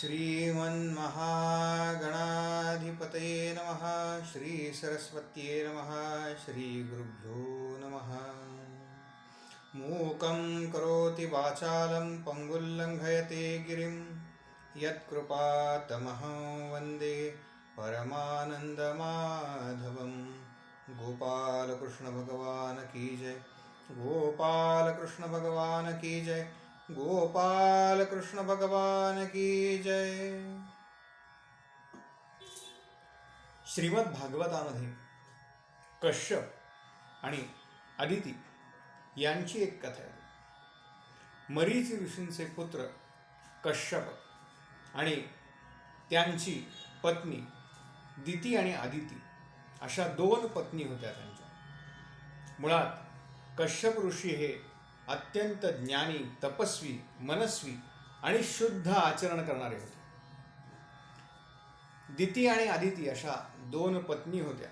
श्रीमन्महागणाधिपतये नमः। श्रीसरस्वत्यै नमः। श्रीगुरुभ्यो नमः। मूकं करोति वाचालं पङ्गुल्लङ्घयते गिरिं यत्कृपातमहं वन्दे परमानन्दमाधवं। गोपालकृष्ण भगवान की जय। गोपालकृष्ण भगवान की जय। गोपाल कृष्ण भगवान की जय। श्रीमद भागवतामध्ये कश्यप आणि अदिती यांची एक कथा आहे। मरीची ऋषींचे पुत्र कश्यप आणि त्यांची पत्नी दिती आणि अदिती अशा दोन पत्नी होत्या त्यांच्या। मुळात कश्यप ऋषी हे अत्यंत ज्ञानी, तपस्वी, मनस्वी आणि शुद्ध आचरण करणारे होते। दिती आणि अदिती अशा दोन पत्नी होत्या।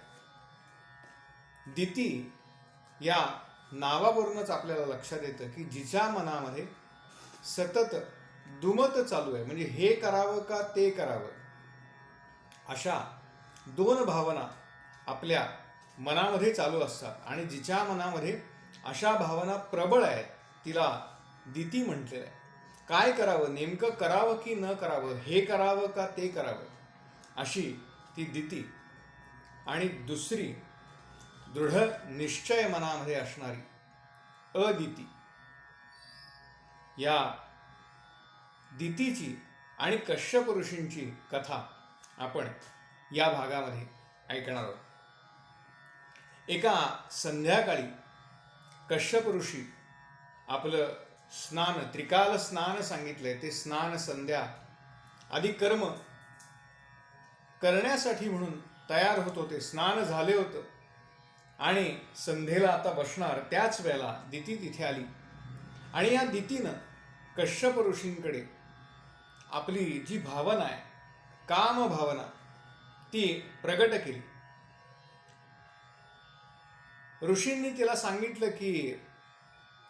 दिती या नावावरूनच आपल्याला लक्षात येतं की जिच्या मनामध्ये सतत दुमत चालू आहे, म्हणजे हे करावं का ते करावं, अशा दोन भावना आपल्या मनामध्ये चालू असतात आणि जिच्या मनामध्ये अशा भावना प्रबळ आहेत तिला दिती म्हटलेलं आहे। काय करावं, नेमकं करावं की न करावं, हे करावं का ते करावं, अशी ती दिती। आणि दुसरी दृढ निश्चय मनामध्ये असणारी अदिती। या दितीची आणि कश्यप ऋषींची कथा आपण या भागामध्ये ऐकणार आहोत। एका संध्याकाळी कश्यप ऋषी आपलं स्नान, त्रिकाल स्नान सांगितलंय, ते स्नान संध्या आदी कर्म करण्यासाठी म्हणून तयार होत होते। स्नान झाले होतं आणि संध्येला आता बसणार, त्याच वेळेला दिती तिथे आली आणि या दितीनं कश्यप ऋषींकडे आपली जी भावना आहे, काम भावना, ती प्रगट केली। ऋषींनी तिला सांगितलं की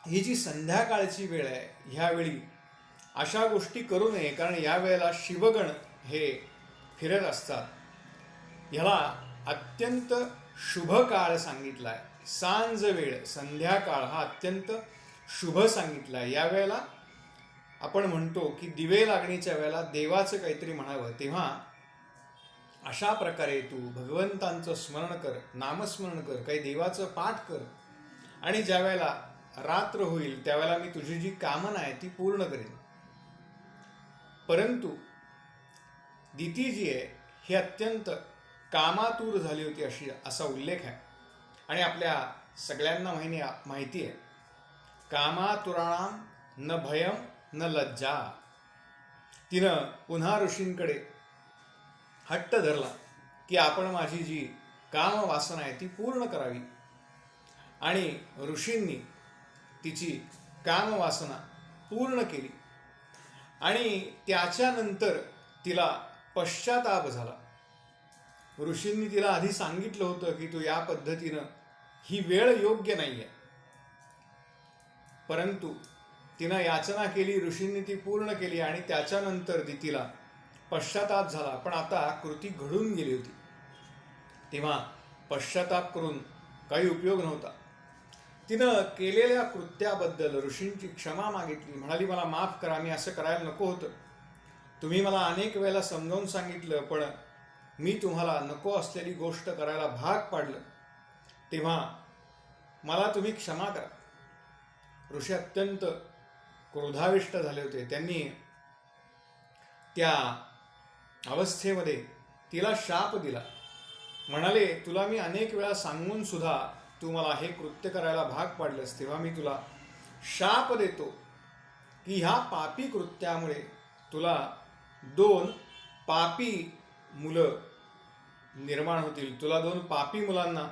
ही जी संध्याकाळची वेळ आहे, ह्यावेळी अशा गोष्टी करू नये, कारण या वेळेला शिवगण हे फिरत असतात। ह्याला अत्यंत शुभ काळ सांगितला आहे। सांज वेळ, संध्याकाळ हा अत्यंत शुभ सांगितला आहे। या वेळेला आपण म्हणतो की दिवे लागणीच्या वेळेला देवाचं काहीतरी म्हणावं, तेव्हा अशा प्रकारे तू भगवंतांचं स्मरण कर, नामस्मरण कर, काही देवाचं पाठ कर आणि ज्या वेळेला रात्र होईल त्यावेळेला मी तुझी जी कामना आहे ती पूर्ण करेन। परंतु दिती जी आहे ही अत्यंत कामातूर झाली होती असा उल्लेख आहे आणि आपल्या सगळ्यांना माहिती आहे, कामातुराणाम न भयम न लज्जा। तिनं पुन्हा ऋषींकडे हट्ट धरला की आपण माझी जी काम वासना आहे ती पूर्ण करावी आणि ऋषींनी तिची काम वासना पूर्ण केली आणि त्याच्यानंतर तिला पश्चाताप झाला। ऋषींनी तिला आधी सांगितलं होतं की तू या पद्धतीनं, ही वेळ योग्य नाही आहे, परंतु तिनं याचना केली, ऋषींनी ती पूर्ण केली आणि त्याच्यानंतर तिला पश्चाताप झाला। पण आता कृती घडून गेली होती, तेव्हा पश्चाताप करून काही उपयोग नव्हता। तिनं केलेल्या कृत्याबद्दल ऋषींची क्षमा मागितली, म्हणाली मला माफ करा, मी असं करायला नको होतं, तुम्ही मला अनेक वेळेला समजावून सांगितलं पण मी तुम्हाला नको असलेली गोष्ट करायला भाग पाडलं, तेव्हा मला तुम्ही क्षमा करा। ऋषी अत्यंत क्रोधाविष्ट झाले होते। त्यांनी त्या अवस्थेमध्ये तिला शाप दिला, म्हणाले तुला मी अनेक वेळा सांगून सुद्धा तू मला हे कृत्य करायला भाग पाडलंस, तेव्हा मी तुला शाप देतो की ह्या पापी कृत्यामुळे तुला 2 पापी मुलं निर्माण होतील, तुला 2 पापी मुलांना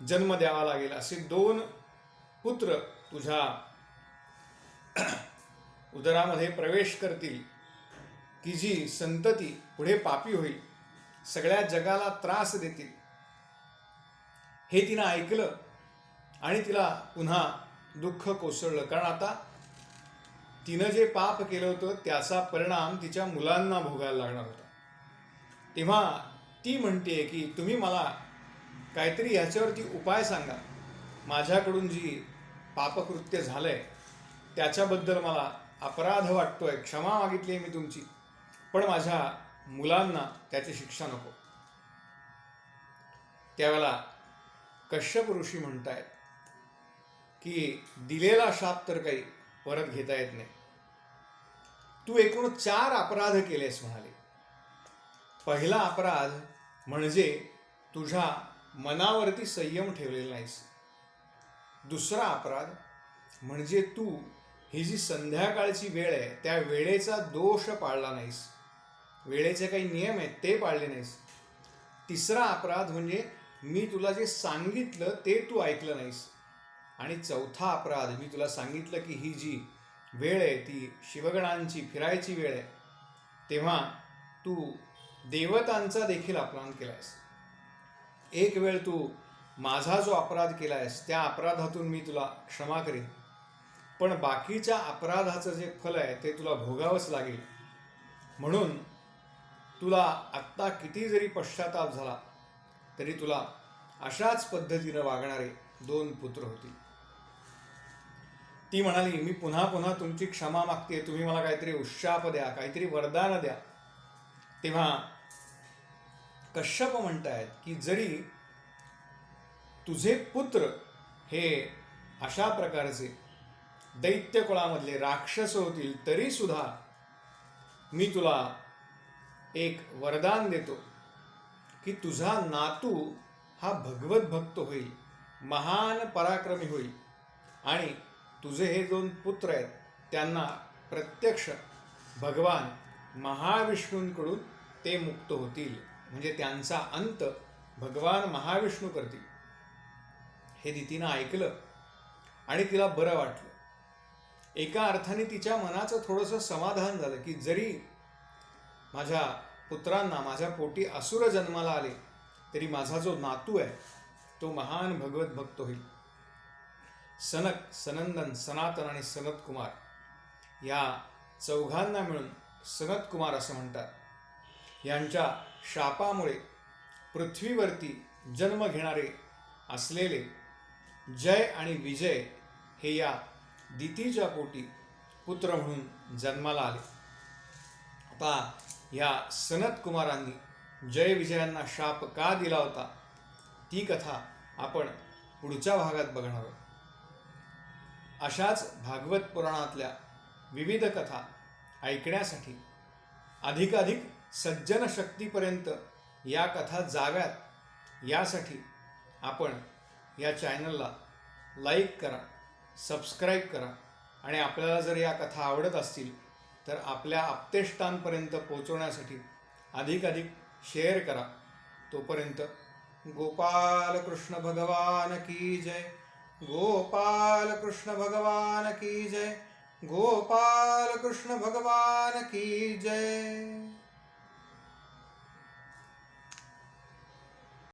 जन्म द्यावा लागेल, असे 2 पुत्र तुझ्या उदरामध्ये प्रवेश करतील की जी संतती पुढे पापी होईल, सगळ्या जगाला त्रास देतील। हे तिनं ऐकलं आणि तिला पुन्हा दुःख कोसळलं, कारण आता तिनं जे पाप केलं होतं त्याचा परिणाम तिच्या मुलांना भोगायला लागणार होता. तेव्हा ती म्हणते की तुम्ही मला काहीतरी ह्याच्यावरती उपाय सांगा. माझ्याकडून जी पापकृत्य झालंय त्याच्याबद्दल मला अपराध वाटतोय, क्षमा मागितली आहे मी तुमची, पण माझ्या मुलांना त्याची शिक्षा नको. त्यावेळेला कश्यप ऋषी म्हणतायत की दिलेला शाप तर काही परत घेता येत नाही. तू एकूण 4 अपराध केलेस म्हणाले. पहिला अपराध म्हणजे तुझ्या मनावरती संयम ठेवलेला नाहीस. दुसरा अपराध म्हणजे तू ही जी संध्याकाळची वेळ आहे त्या वेळेचा दोष पाळला नाहीस, वेळेचे काही नियम आहेत ते पाळले नाहीस. तिसरा अपराध म्हणजे मी तुला जे सांगितलं ते तू ऐकलं नाहीस. आणि चौथा अपराध, मी तुला सांगितलं की ही जी वेळ आहे ती शिवगणांची फिरायची वेळ आहे, तेव्हा तू देवतांचा देखील अपमान केलायस. एक वेळ तू माझा जो अपराध केलायस त्या अपराधातून मी तुला क्षमा करीन, पण बाकीच्या अपराधाचं जे फल आहे ते तुला भोगावंच लागेल. म्हणून तुला आत्ता किती जरी पश्चाताप झाला तरी तुला अशाच पद्धतीनं वागणारे 2 पुत्र होतील. ती म्हणाली मी पुन्हा पुन्हा तुमची क्षमा मागते, तुम्ही मला काहीतरी उशाप द्या, काहीतरी वरदान द्या. तेव्हा कश्यप म्हणतायत की जरी तुझे पुत्र हे अशा प्रकारचे दैत्य कुळामधले राक्षस होतील तरी सुद्धा मी तुला एक वरदान देतो की तुझा नातू हा भगवत भक्त होईल, महान पराक्रमी होईल आणि तुझे हे 2 पुत्र आहेत त्यांना प्रत्यक्ष भगवान महाविष्णूंकडून ते मुक्त होतील, म्हणजे त्यांचा अंत भगवान महाविष्णू करतील. हे दितीनं ऐकलं आणि तिला बरं वाटलं. एका अर्थाने तिच्या मनाचं थोडंसं समाधान झालं की जरी माझ्या पुत्रांना माझ्या पोटी असुर जन्माला आले तरी माझा जो नातू आहे तो महान भगवत भक्त होईल. सनक, सनंदन, सनातन आणि सनत कुमार या चौघांना मिळून सनत कुमार असं म्हणतात. यांच्या शापामुळे पृथ्वीवरती जन्म घेणारे असलेले जय आणि विजय हे या दितीच्या पोटी पुत्र म्हणून जन्माला आले. आता या सनत कुमारांनी जय विजयांना शाप का दिला होता ती कथा आपण पुढच्या भागात बघणार आहोत. अशाच भागवत पुराणातल्या विविध कथा ऐकण्यासाठी अधिकाधिक सज्जन शक्तीपर्यंत या कथा जाव्यात यासाठी आपण या चॅनलला लाईक करा, सबस्क्राईब करा आणि आपल्याला जर या कथा आवडत असतील तर आपल्या आप्तेष्टांपर्यंत पोहोचवण्यासाठी अधिकाधिक शेअर करा. तोपर्यंत गोपाल कृष्ण भगवान की जय, गोपाल कृष्ण भगवान की जय, गोपाल कृष्ण भगवान की जय.